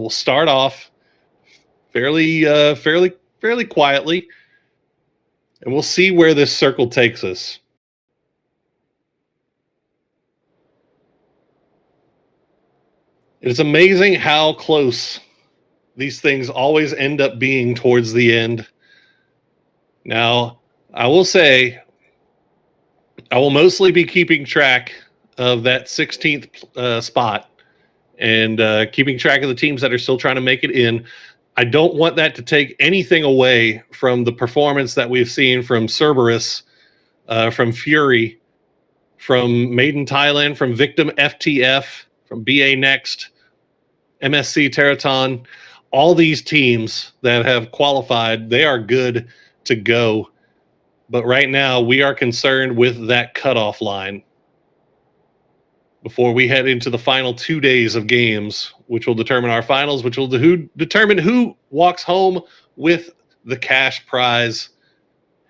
we'll start off fairly quietly, and we'll see where this circle takes us. It's amazing how close these things always end up being towards the end. Now, I will say, I will mostly be keeping track of that 16th spot and keeping track of the teams that are still trying to make it in. I don't want that to take anything away from the performance that we've seen from Cerberus, from Fury, from Made in Thailand, from Victim FTF, from BA Next, MSC Teraton. All these teams that have qualified, they are good to go. But right now, we are concerned with that cutoff line before we head into the final 2 days of games, which will determine our finals, which will determine who walks home with the cash prize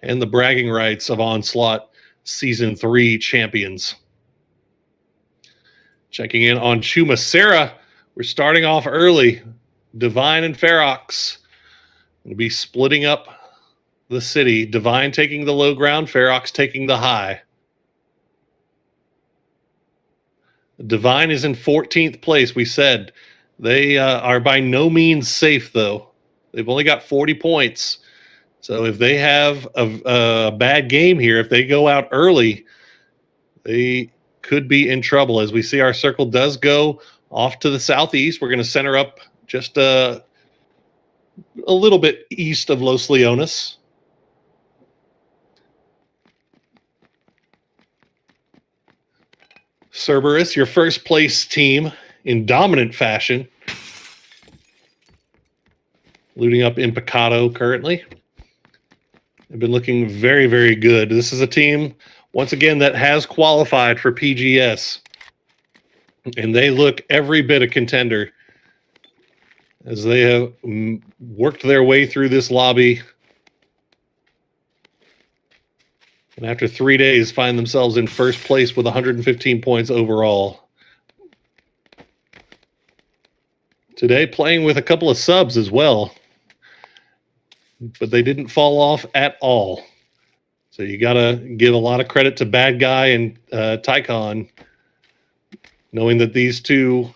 and the bragging rights of Onslaught Season 3 champions. Checking in on Chuma Sarah. We're starting off early. Divine and Ferox going to be splitting up the city. Divine taking the low ground, Ferox taking the high. Divine is in 14th place. We said they are by no means safe, though. They've only got 40 points. So if they have a bad game here, if they go out early, they could be in trouble. As we see, our circle does go off to the southeast. We're going to center up just a little bit east of Los Leones. Cerberus, your first place team in dominant fashion. Looting up in Picado currently. They've been looking very, very good. This is a team, once again, that has qualified for PGS. And they look every bit a contender as they have worked their way through this lobby. And after 3 days, find themselves in first place with 115 points overall. Today, playing with a couple of subs as well. But they didn't fall off at all. So you got to give a lot of credit to Bad Guy and Tycon, knowing that these two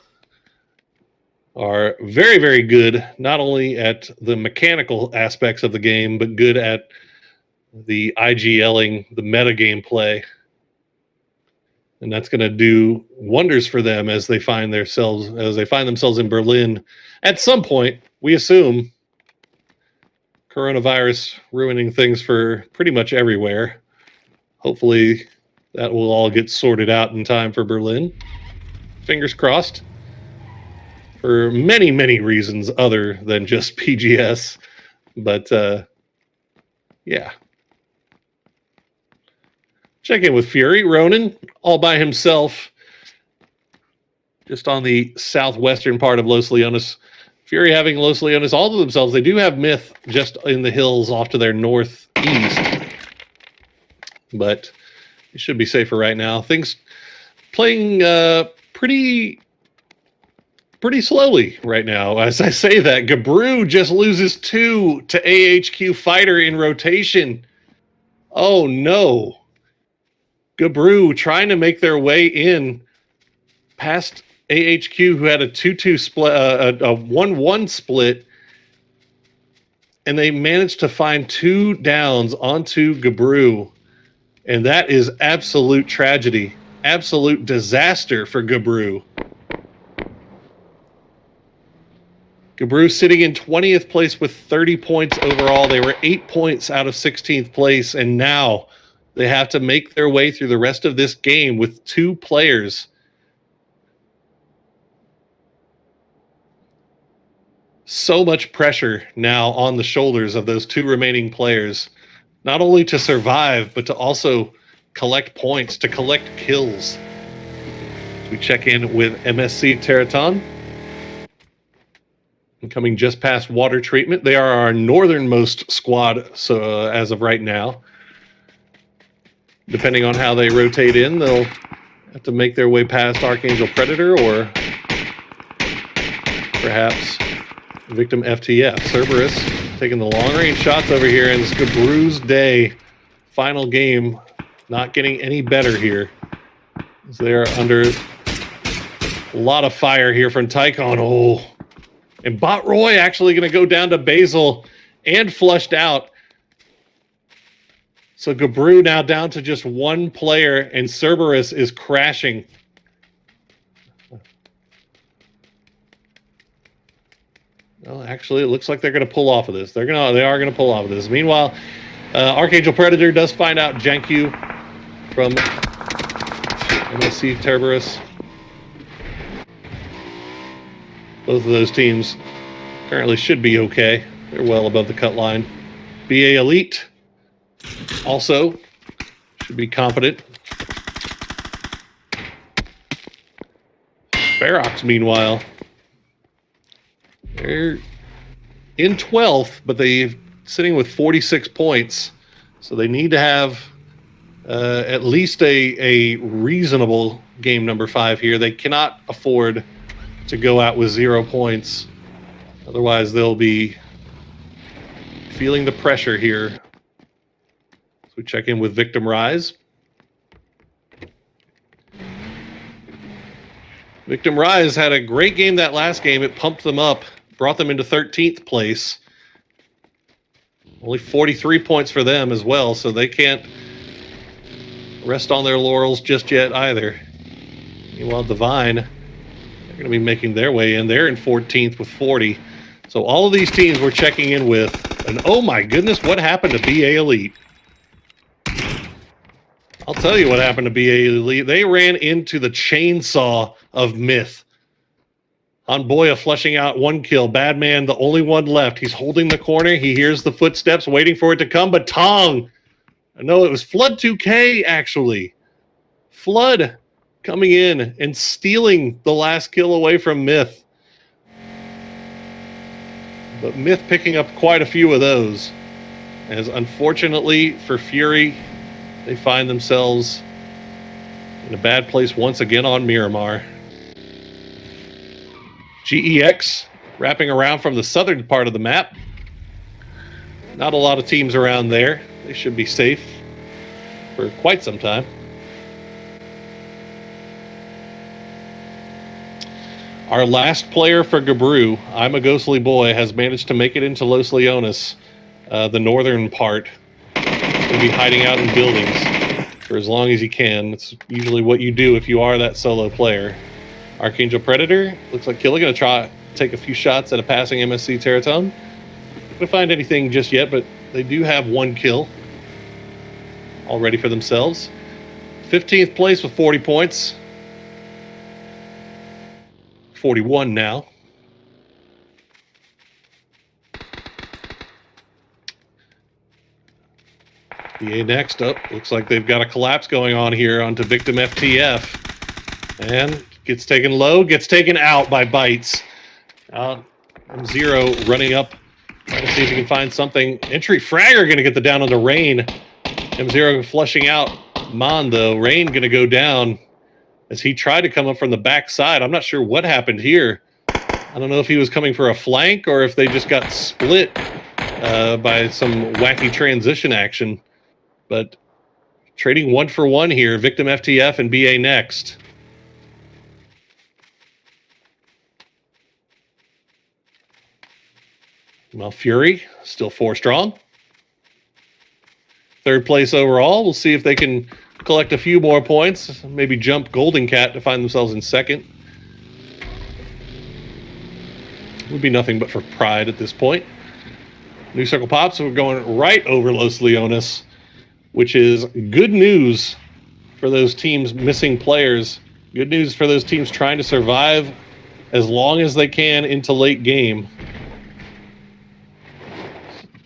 are very, very good, not only at the mechanical aspects of the game, but good at the IGLing, the metagame play. And that's going to do wonders for them as they find themselves in Berlin at some point, we assume. Coronavirus ruining things for pretty much everywhere. Hopefully that will all get sorted out in time for Berlin. Fingers crossed. For many, many reasons other than just PGS. But, yeah. Check in with Fury. Ronan, all by himself. Just on the southwestern part of Los Leones. Fury having Los Leones all to themselves. They do have Myth just in the hills off to their northeast. But it should be safer right now. Things playing pretty slowly right now. As I say that, Gabru just loses 2 to AHQ Fighter in rotation. Oh, no. Gabru trying to make their way in past AHQ, who had a 2-2 split, a 1-1 split, and they managed to find 2 downs onto Gabru, and that is absolute tragedy, absolute disaster for Gabru. Gabru sitting in 20th place with 30 points overall. They were 8 points out of 16th place, and now they have to make their way through the rest of this game with 2 players. So much pressure now on the shoulders of those 2 remaining players, not only to survive, but to also collect points, to collect kills. We check in with MSC Teraton. Coming just past water treatment. They are our northernmost squad, so as of right now. Depending on how they rotate in, they'll have to make their way past Archangel Predator, or perhaps Victim FTF. Cerberus taking the long-range shots over here, and it's Gabru's day. Final game, not getting any better here. They're under a lot of fire here from Tycon. Oh, and Bot Roy actually going to go down to Basil and flushed out. So Gabru now down to just one player, and Cerberus is crashing. Well, actually, it looks like they're going to pull off of this. They are going to pull off of this. Meanwhile, Archangel Predator does find out Janku from MSC Cerberus. Both of those teams currently should be okay. They're well above the cut line. BA Elite also should be confident. Ferox, meanwhile, they're in 12th, but they're sitting with 46 points. So they need to have at least a reasonable game number 5 here. They cannot afford to go out with 0 points. Otherwise, they'll be feeling the pressure here. So we check in with Victim Rise. Victim Rise had a great game that last game. It pumped them up, brought them into 13th place. Only 43 points for them as well, so they can't rest on their laurels just yet either. Meanwhile, Divine, they're going to be making their way in. They're in 14th with 40. So all of these teams we're checking in with. And oh my goodness, what happened to BA Elite? I'll tell you what happened to BA Elite. They ran into the chainsaw of Myth. Onboya flushing out 1 kill. Badman, the only one left. He's holding the corner. He hears the footsteps, waiting for it to come. But Tong, no, it was Flood 2K, actually. Flood coming in and stealing the last kill away from Myth. But Myth picking up quite a few of those. As unfortunately for Fury, they find themselves in a bad place once again on Miramar. GEX wrapping around from the southern part of the map. Not a lot of teams around there. They should be safe for quite some time. Our last player for Gabru, I'm a Ghostly Boy, has managed to make it into Los Leones, the northern part. He'll be hiding out in buildings for as long as he can. It's usually what you do if you are that solo player. Archangel Predator, looks like Killa going to try take a few shots at a passing MSC Teraton. Not going to find anything just yet, but they do have 1 kill all ready for themselves. 15th place with 40 points. 41 now. BA next up. Looks like they've got a collapse going on here onto Victim FTF. And gets taken low, gets taken out by Bites. Zero running up, trying to see if he can find something. Entry Fragger going to get the down on the Rain. M0 flushing out Mon, though. Rain going to go down as he tried to come up from the backside. I'm not sure what happened here. I don't know if he was coming for a flank or if they just got split by some wacky transition action. But trading 1 for 1 here. Victim FTF and BA next. Well, Fury, still 4 strong. 3rd place overall. We'll see if they can collect a few more points. Maybe jump Golden Cat to find themselves in 2nd. Would be nothing but for pride at this point. New Circle Pops, so we're going right over Los Leones, which is good news for those teams missing players. Good news for those teams trying to survive as long as they can into late game.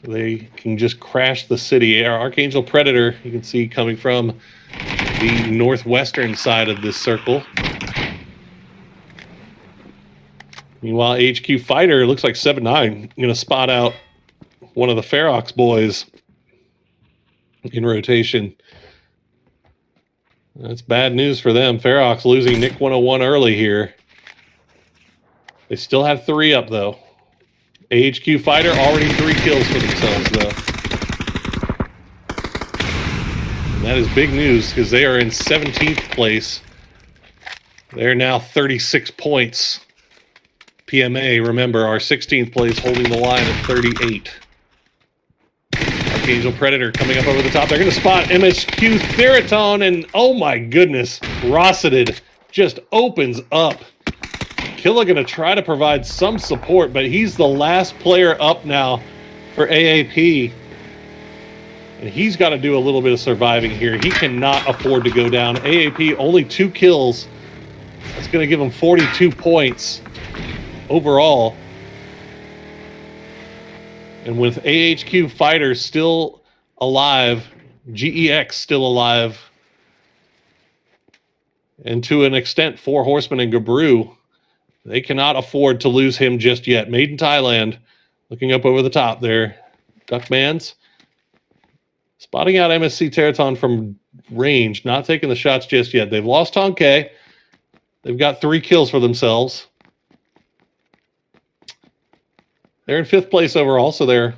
They can just crash the city. Our Archangel Predator, you can see coming from the northwestern side of this circle. Meanwhile, HQ Fighter, looks like 7-9, going to spot out one of the Ferox boys in rotation. That's bad news for them. Ferox losing Nick 101 early here. They still have 3 up, though. AHQ Fighter already 3 kills for themselves, though. And that is big news because they are in 17th place. They're now 36 points. PMA, remember, our 16th place holding the line at 38. Archangel Predator coming up over the top. They're going to spot MSQ Theraton, and oh my goodness, Rosseted just opens up. Killa going to try to provide some support, but he's the last player up now for AAP. And he's got to do a little bit of surviving here. He cannot afford to go down. AAP only 2 kills. That's going to give him 42 points overall. And with AHQ Fighter still alive, GEX still alive, and to an extent 4 Horsemen and Gabru, they cannot afford to lose him just yet. Made in Thailand, looking up over the top there. Duckmans spotting out MSC Teraton from range, not taking the shots just yet. They've lost Tonke. They've got 3 kills for themselves. They're in 5th place overall, so they're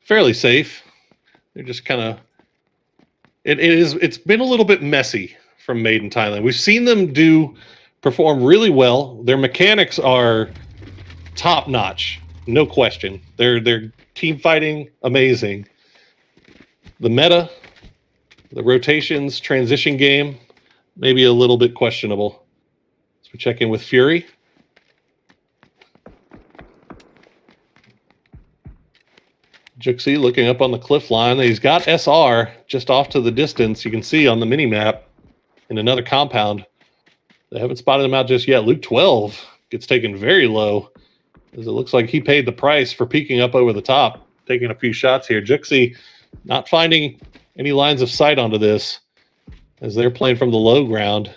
fairly safe. They're just kind of... It's been a little bit messy from Made in Thailand. We've seen them perform really well. Their mechanics are top-notch, no question. They're team fighting, amazing. The meta, the rotations, transition game, maybe a little bit questionable. So we check in with Fury. Juxie looking up on the cliff line. He's got SR just off to the distance. You can see on the mini-map in another compound. They haven't spotted him out just yet. Luke 12 gets taken very low, as it looks like he paid the price for peeking up over the top, taking a few shots here. Juxie not finding any lines of sight onto this, as they're playing from the low ground.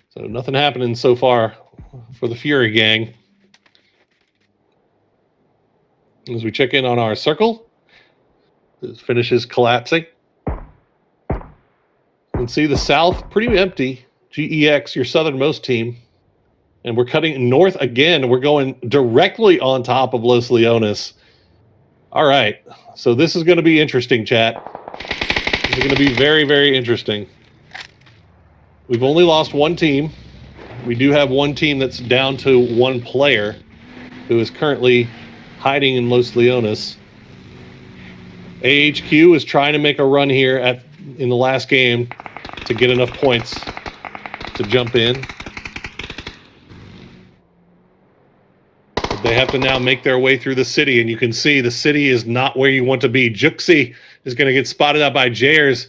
So nothing happening so far for the Fury gang. As we check in on our circle, this finishes collapsing. You can see the south pretty empty. GEX, your southernmost team. And we're cutting north again. We're going directly on top of Los Leones. All right. So this is going to be interesting, chat. This is going to be very, very interesting. We've only lost 1 team. We do have 1 team that's down to 1 player who is currently hiding in Los Leones. AHQ is trying to make a run here in the last game to get enough points to jump in. But they have to now make their way through the city, and you can see the city is not where you want to be. Juxie is going to get spotted out by Jayers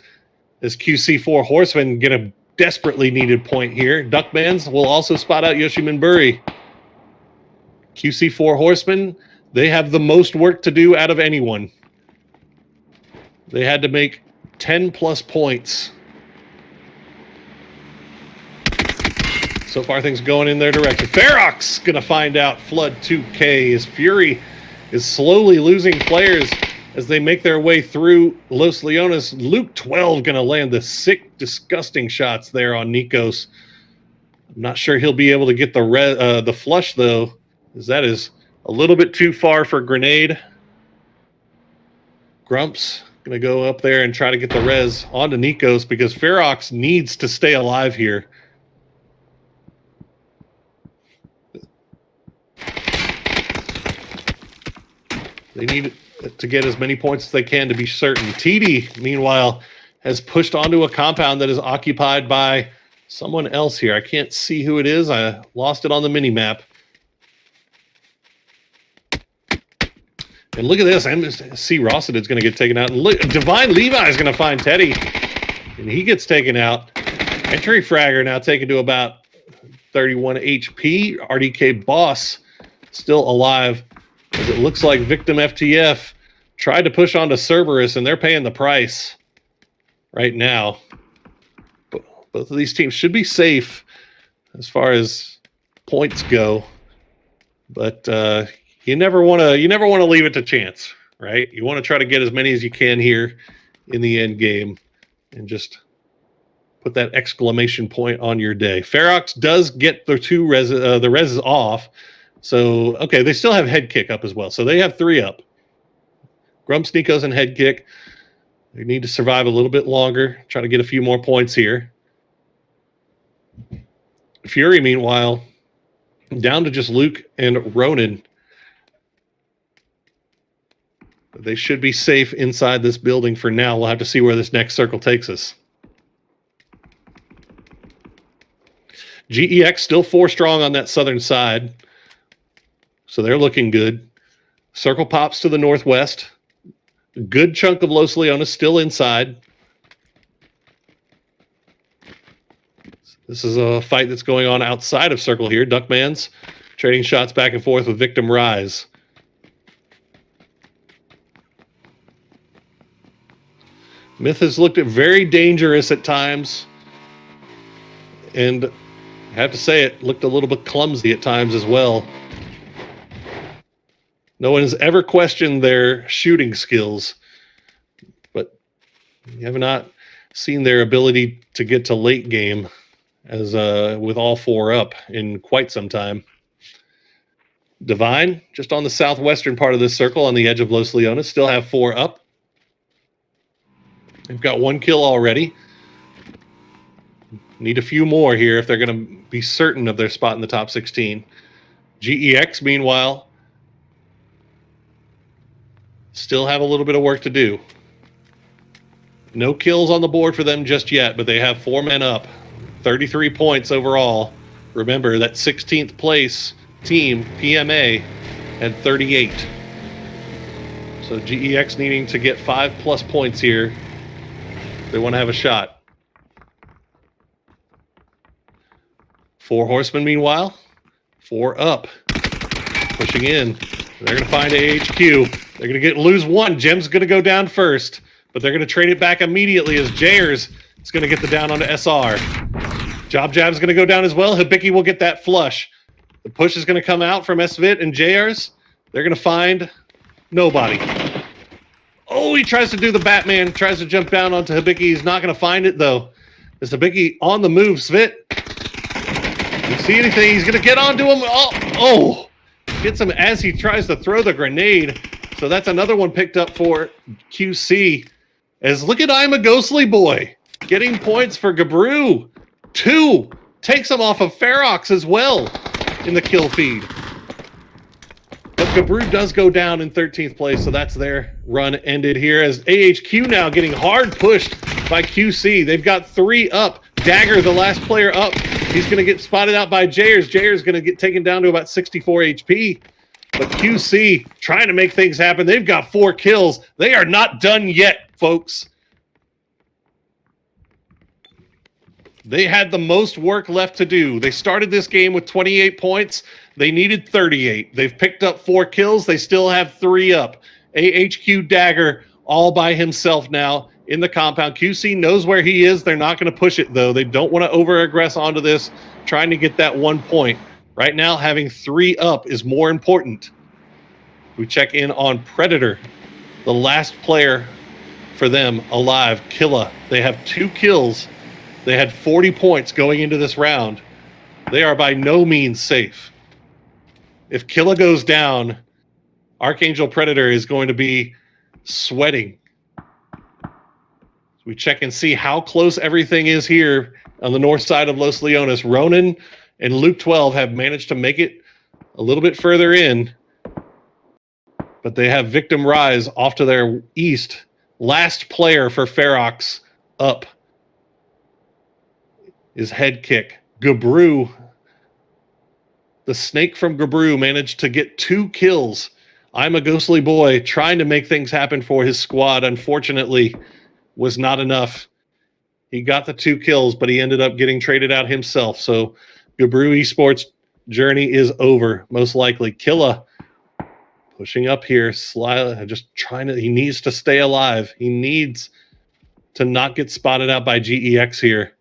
as QC4 Horsemen get a desperately needed point here. Duckmans will also spot out Yoshiminburi. QC4 Horsemen, they have the most work to do out of anyone. They had to make 10 plus points. So far, things going in their direction. Ferox gonna find out Flood 2K. His Fury is slowly losing players as they make their way through Los Leones. Luke 12 gonna land the sick, disgusting shots there on Nikos. I'm not sure he'll be able to get the flush though, as that is a little bit too far for Grenade. Grumps going to go up there and try to get the res onto Nikos because Ferox needs to stay alive here. They need to get as many points as they can to be certain. TD, meanwhile, has pushed onto a compound that is occupied by someone else here. I can't see who it is. I lost it on the mini-map. And look at this. MSC Rosseted's going to get taken out. And look, Divine Levi is going to find Teddy. And he gets taken out. Entry Fragger now taken to about 31 HP. RDK Boss still alive. As it looks like Victim FTF tried to push onto Cerberus, and they're paying the price right now. Both of these teams should be safe as far as points go. But you never want to leave it to chance, right? You want to try to get as many as you can here in the end game and just put that exclamation point on your day. Ferox does get the reses off, So, okay, they still have head kick up as well. So they have 3 up. Grumps, Nikos, and head kick. They need to survive a little bit longer, try to get a few more points here. Fury, meanwhile, down to just Luke and Ronan. They should be safe inside this building for now. We'll have to see where this next circle takes us. GEX still 4 strong on that southern side. So they're looking good. Circle pops to the northwest. A good chunk of Los Leones still inside. This is a fight that's going on outside of circle here. Duckman's trading shots back and forth with Victim Rise. Myth has looked very dangerous at times. And I have to say it looked a little bit clumsy at times as well. No one has ever questioned their shooting skills, but you have not seen their ability to get to late game as with all 4 up in quite some time. Divine, just on the southwestern part of this circle on the edge of Los Leones, still have 4 up. They've got 1 kill already. Need a few more here if they're going to be certain of their spot in the top 16. GEX, meanwhile, still have a little bit of work to do. No kills on the board for them just yet, but they have 4 men up. 33 points overall. Remember, that 16th place team, PMA, had 38. So GEX needing to get 5+ points here. They want to have a shot. 4 horsemen, meanwhile, 4 up. Pushing in. They're going to find AHQ. They're going to lose 1. Gem's going to go down first, but they're going to trade it back immediately as Jayers is going to get the down onto SR. Job Jab's going to go down as well. Hibiki will get that flush. The push is going to come out from SVIT and Jayers. They're going to find nobody. Oh, he tries to do the Batman, tries to jump down onto Hibiki. He's not going to find it, though. Is Hibiki on the move, Svit? You see anything? He's going to get onto him. Oh! Gets him as he tries to throw the grenade. So that's another one picked up for QC. As look at I'm a Ghostly Boy getting points for Gabru. 2 takes him off of Ferox as well in the kill feed. But Gabru does go down in 13th place, so that's their run ended here as AHQ now getting hard pushed by QC. They've got 3 up. Dagger, the last player up. He's going to get spotted out by Jayers. Jayers going to get taken down to about 64 HP. But QC trying to make things happen. They've got 4 kills. They are not done yet, folks. They had the most work left to do. They started this game with 28 points. They needed 38. They've picked up 4 kills. They still have 3 up. AHQ Dagger all by himself now in the compound. QC knows where he is. They're not going to push it, though. They don't want to over-aggress onto this, trying to get that 1 point. Right now, having 3 up is more important. We check in on Predator, the last player for them alive, Killa. They have 2 kills. They had 40 points going into this round. They are by no means safe. If Killa goes down, Archangel Predator is going to be sweating. We check and see how close everything is here on the north side of Los Leones. Ronan and Luke 12 have managed to make it a little bit further in, but they have Victim Rise off to their east. Last player for Ferox up is head kick. Gabru, the snake from Gabru, managed to get 2 kills. I'm a Ghostly Boy trying to make things happen for his squad. Unfortunately, was not enough. He got the 2 kills, but he ended up getting traded out himself. So Gabru Esports journey is over, most likely. Killa pushing up here, just trying to, he needs to stay alive. He needs to not get spotted out by GEX here.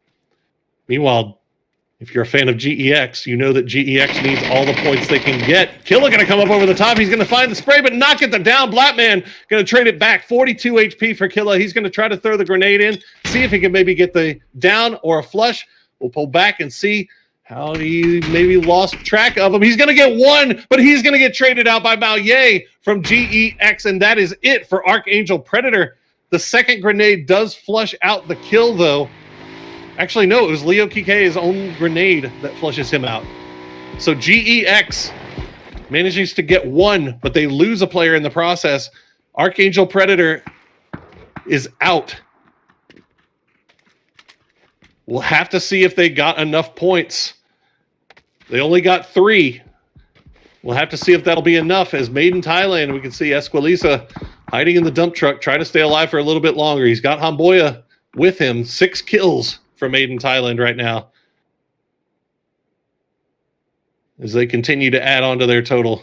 Meanwhile, if you're a fan of GEX, you know that GEX needs all the points they can get. Killa going to come up over the top. He's going to find the spray, but not get the down. Blackman going to trade it back. 42 HP for Killa. He's going to try to throw the grenade in, see if he can maybe get the down or a flush. We'll pull back and see How he maybe lost track of him. He's going to get one, but he's going to get traded out by Malye from GEX, and that is it for Archangel Predator. The second grenade does flush out the kill, though. Actually, no, it was Leo Kike's own grenade that flushes him out. So GEX manages to get one, but they lose a player in the process. Archangel Predator is out. We'll have to see if they got enough points. They only got 3. We'll have to see if that'll be enough. As Made in Thailand, we can see Esquilisa hiding in the dump truck, trying to stay alive for a little bit longer. He's got Hamboya with him. 6 kills for Made in Thailand right now, as they continue to add on to their total.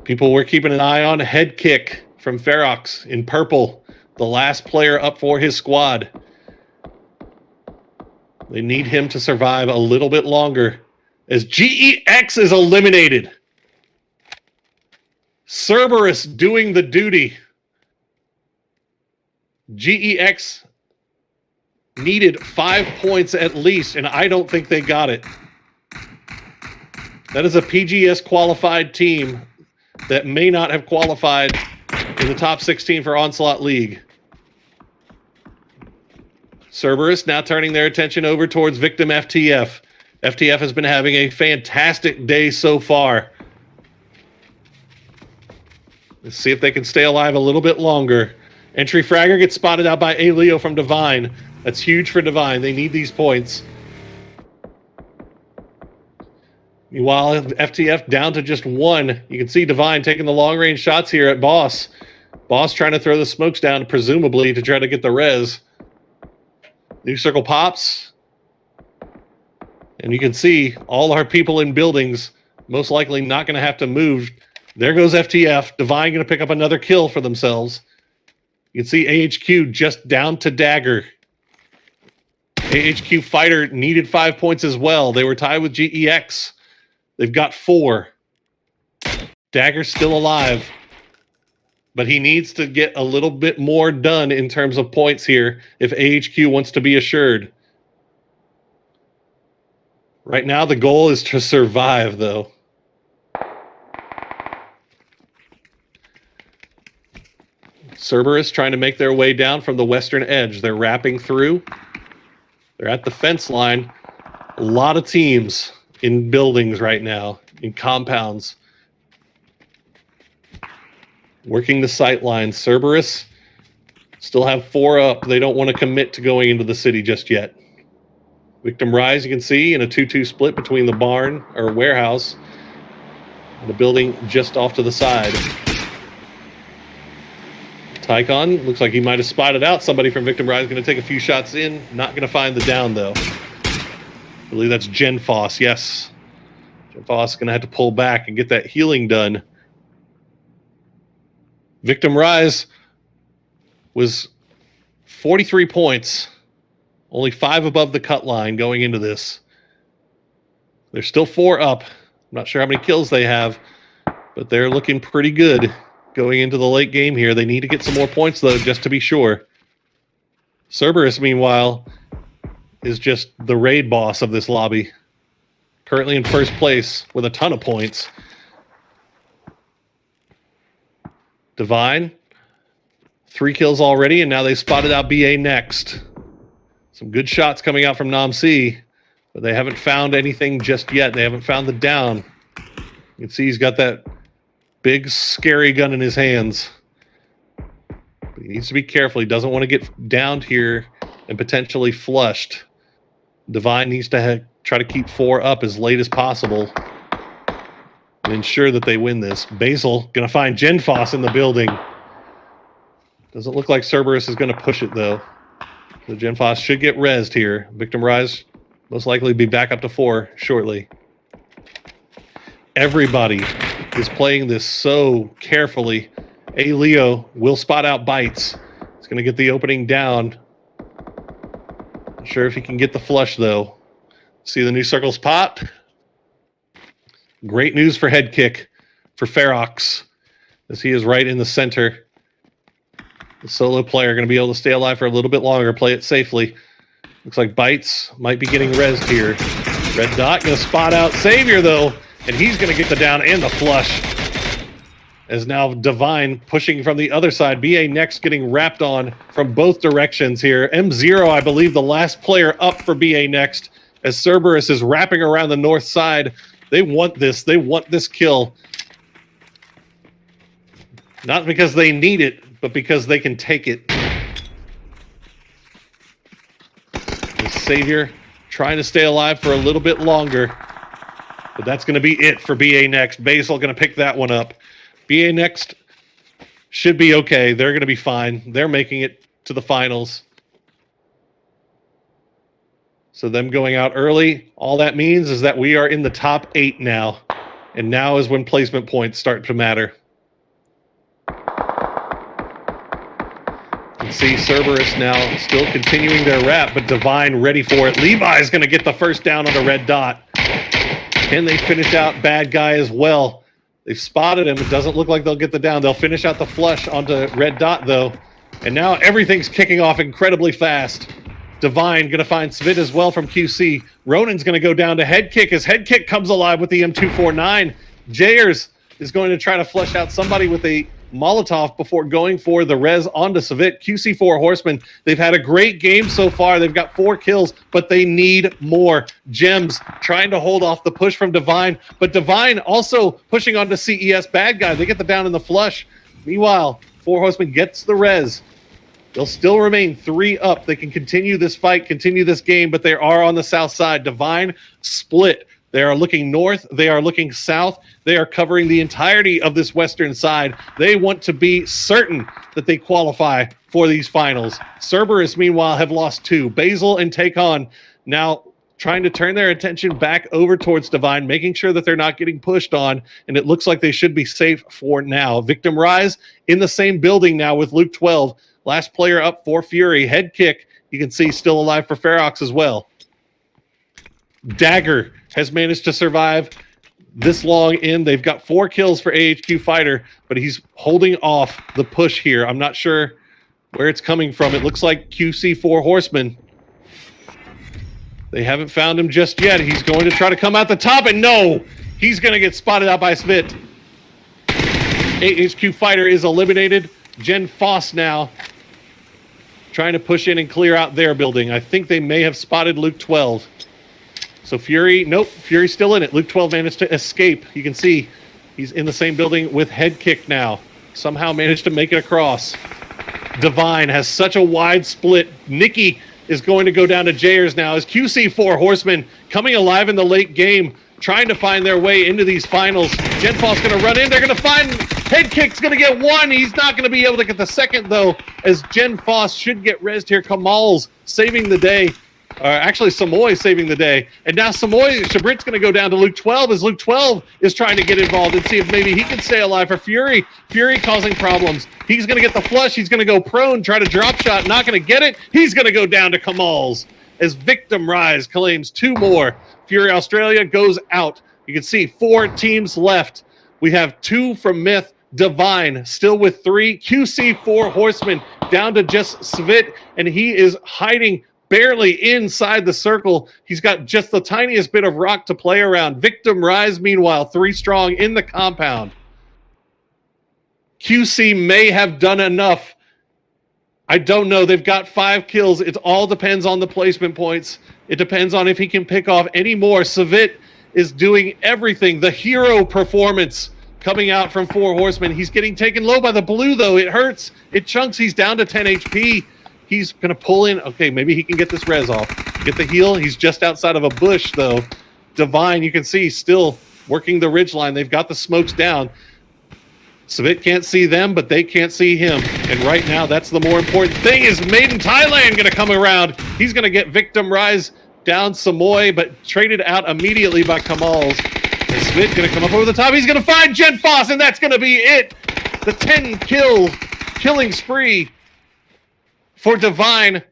People were keeping an eye on. Head kick from Ferox in purple, the last player up for his squad. They need him to survive a little bit longer as GEX is eliminated. Cerberus doing the duty. GEX needed 5 points at least, and I don't think they got it. That is a PGS qualified team that may not have qualified in the top 16 for Onslaught League. Cerberus now turning their attention over towards Victim FTF. FTF has been having a fantastic day so far. Let's see if they can stay alive a little bit longer. Entry Fragger gets spotted out by Aleo from Divine. That's huge for Divine. They need these points. Meanwhile, FTF down to just 1. You can see Divine taking the long-range shots here at Boss. Boss trying to throw the smokes down, presumably, to try to get the res. New circle pops. And you can see all our people in buildings most likely not going to have to move. There goes FTF. Divine going to pick up another kill for themselves. You can see AHQ just down to Dagger. AHQ Fighter needed 5 points as well. They were tied with GEX. They've got 4. Dagger's still alive, but he needs to get a little bit more done in terms of points here if AHQ wants to be assured. Right now, the goal is to survive, though. Cerberus trying to make their way down from the western edge. They're wrapping through. They're at the fence line. A lot of teams in buildings right now, in compounds. Working the sight line. Cerberus still have 4 up. They don't want to commit to going into the city just yet. Victim Rise, you can see, in a 2-2 split between the barn, or warehouse, and the building just off to the side. Tycon looks like he might have spotted out somebody from Victim Rise. Going to take a few shots in. Not going to find the down, though. I believe that's Genfoss. Yes. Genfoss is going to have to pull back and get that healing done. Victim Rise was 43 points. Only 5 above the cut line going into this. They're still 4 up. I'm not sure how many kills they have, but they're looking pretty good going into the late game here. They need to get some more points, though, just to be sure. Cerberus, meanwhile, is just the raid boss of this lobby. Currently in first place with a ton of points. Divine, 3 kills already, and now they spotted out BA next. Some good shots coming out from Namsi, but they haven't found anything just yet. They haven't found the down. You can see he's got that big, scary gun in his hands. But he needs to be careful. He doesn't want to get downed here and potentially flushed. Divine needs to try to keep 4 up as late as possible and ensure that they win this. Basil going to find Genfoss in the building. Doesn't look like Cerberus is going to push it, though. So Genfoss should get rezzed here. Victim Rise most likely be back up to 4 shortly. Everybody is playing this so carefully. A Leo will spot out bites. He's going to get the opening down. Not sure if he can get the flush, though. See the new circles pop. Great news for head kick for Ferox, as he is right in the center. The solo player going to be able to stay alive for a little bit longer, play it safely. Looks like Bites might be getting rezzed here. Red Dot going to spot out Savior, though, and he's going to get the down and the flush. As now Divine pushing from the other side. BA Next getting wrapped on from both directions here. M0, I believe, the last player up for BA Next, as Cerberus is wrapping around the north side. They want this. They want this kill. Not because they need it, but because they can take it. The Savior trying to stay alive for a little bit longer. But that's going to be it for BA Next. Basil going to pick that one up. BA Next should be okay. They're going to be fine. They're making it to the finals. So them going out early, all that means is that we are in the top 8 now. And now is when placement points start to matter. You can see Cerberus now still continuing their wrap, but Divine ready for it. Levi's going to get the first down on the Red Dot. Can they finish out Bad Guy as well? They've spotted him. It doesn't look like they'll get the down. They'll finish out the flush onto Red Dot, though. And now everything's kicking off incredibly fast. Divine going to find Svit as well from QC. Ronin's going to go down to Head Kick as Head Kick comes alive with the M249. Jayers is going to try to flush out somebody with a Molotov before going for the res onto Svit. QC4 Horsemen, they've had a great game so far. They've got 4 kills, but they need more. Gems trying to hold off the push from Divine, but Divine also pushing onto CES Bad Guy. They get the down in the flush. Meanwhile, 4 Horsemen gets the res. They'll still remain 3 up. They can continue this fight, continue this game, but they are on the south side. Divine split. They are looking north. They are looking south. They are covering the entirety of this western side. They want to be certain that they qualify for these finals. Cerberus, meanwhile, have lost 2. Basil and Take On now trying to turn their attention back over towards Divine, making sure that they're not getting pushed on, and it looks like they should be safe for now. Victim Rise in the same building now with Luke 12. Last player up for Fury. Head Kick, you can see, still alive for Ferox as well. Dagger has managed to survive this long in. They've got 4 kills for AHQ Fighter, but he's holding off the push here. I'm not sure where it's coming from. It looks like QC4 Horsemen. They haven't found him just yet. He's going to try to come out the top, and no! He's going to get spotted out by Svit. AHQ Fighter is eliminated. Gen Foss now trying to push in and clear out their building. I think they may have spotted Luke 12. So Fury, nope, Fury's still in it. Luke 12 managed to escape. You can see he's in the same building with Head Kick now. Somehow managed to make it across. Divine has such a wide split. Nikki is going to go down to Jayers now as QC4 Horsemen coming alive in the late game, trying to find their way into these finals. Genfall's going to run in. They're going to find Head Kick's going to get 1. He's not going to be able to get the second, though, as Gen Foss should get rezzed here. Kamal's saving the day. Actually, Samoy saving the day. And now Samoy, Shabrit's going to go down to Luke 12 as Luke 12 is trying to get involved and see if maybe he can stay alive for Fury. Fury causing problems. He's going to get the flush. He's going to go prone, try to drop shot, not going to get it. He's going to go down to Kamal's as Victim Rise claims 2 more. Fury Australia goes out. You can see 4 teams left. We have 2 from Myth. Divine still with 3. QC4 Horsemen down to just Svit, and he is hiding barely inside the circle. He's got just the tiniest bit of rock to play around. Victim Rise, meanwhile, 3 strong in the compound. QC may have done enough. I don't know. They've got 5 kills. It all depends on the placement points. It depends on if he can pick off any more. Svit is doing everything. The hero performance coming out from 4 Horsemen. He's getting taken low by the blue, though. It hurts. It chunks. He's down to 10 HP. He's going to pull in. Okay, maybe he can get this res off. Get the heal. He's just outside of a bush, though. Divine, you can see, still working the ridge line. They've got the smokes down. Svit can't see them, but they can't see him. And right now, that's the more important thing, is Made in Thailand going to come around. He's going to get Victim Rise down Samoy, but traded out immediately by Kamal's. And Svit going to come up over the top. He's going to find Gen Foss, and that's going to be it. The 10 killing spree for Divine.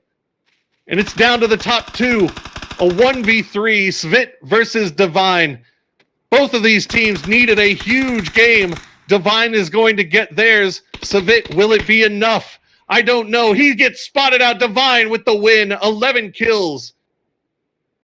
And it's down to the top 2. A 1v3, Svit versus Divine. Both of these teams needed a huge game. Divine is going to get theirs. Svit, will it be enough? I don't know. He gets spotted out. Divine with the win. 11 kills.